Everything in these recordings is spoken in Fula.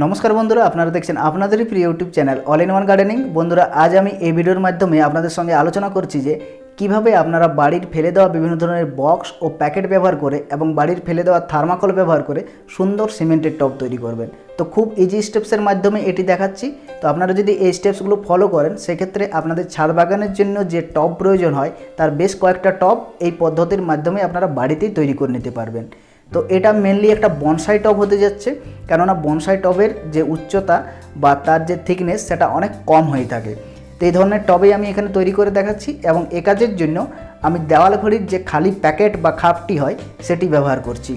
नमस्कार बंधुरा आपनारा देखছেন আপনাদেরই প্রিয় YouTube channel all in one gardening. বন্ধুরা আজ আমি এই ভিডিওর মাধ্যমে আপনাদের সঙ্গে আলোচনা করছি যে কিভাবে আপনারা বাড়ির ফেলে দেওয়া বিভিন্ন ধরনের বক্স ও প্যাকেট ব্যবহার করে এবং বাড়ির ফেলে দেওয়া থার্মাকল ব্যবহার করে সুন্দর সিমেন্টের টব তৈরি করবেন। তো খুব ইজি স্টেপসের মাধ্যমে এটি দেখাচ্ছি। তো আপনারা যদি এই স্টেপসগুলো ফলো করেন সেক্ষেত্রে আপনাদের ছাদ বাগানের জন্য যে টব প্রয়োজন হয় তার বেশ কয়েকটা টব এই পদ্ধতির মাধ্যমে আপনারা বাড়িতেই তৈরি করে নিতে পারবেন। তো এটা মেনলি একটা বনসাই টব হতে যাচ্ছে, কেননা বনসাই টবের যে উচ্চতা বা তার যে থিকনেস সেটা অনেক কম হয়ে থাকে। তো এই ধরনের টবেই আমি এখানে তৈরি করে দেখাচ্ছি এবং এ কাজের জন্য আমি দেওয়াল ঘড়ির যে খালি প্যাকেট বা খাপটি হয় সেটি ব্যবহার করছি।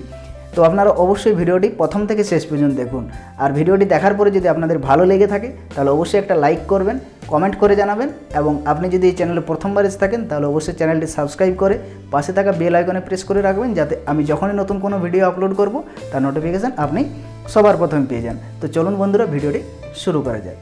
তো আপনারা অবশ্যই ভিডিওটি প্রথম থেকে শেষ পর্যন্ত দেখুন। আর ভিডিওটি দেখার পরে যদি আপনাদের ভালো লেগে থাকে তাহলে অবশ্যই একটা লাইক করবেন, কমেন্ট করে জানাবেন এবং আপনি যদি এই চ্যানেলে প্রথমবার এসে থাকেন তাহলে অবশ্যই চ্যানেলটি সাবস্ক্রাইব করে পাশে থাকা বেল আইকনে প্রেস করে রাখবেন, যাতে আমি যখনই নতুন কোনো ভিডিও আপলোড করব তার নোটিফিকেশান আপনি সবার প্রথমে পেয়ে যান। তো চলুন বন্ধুরা ভিডিওটি শুরু করা যায়।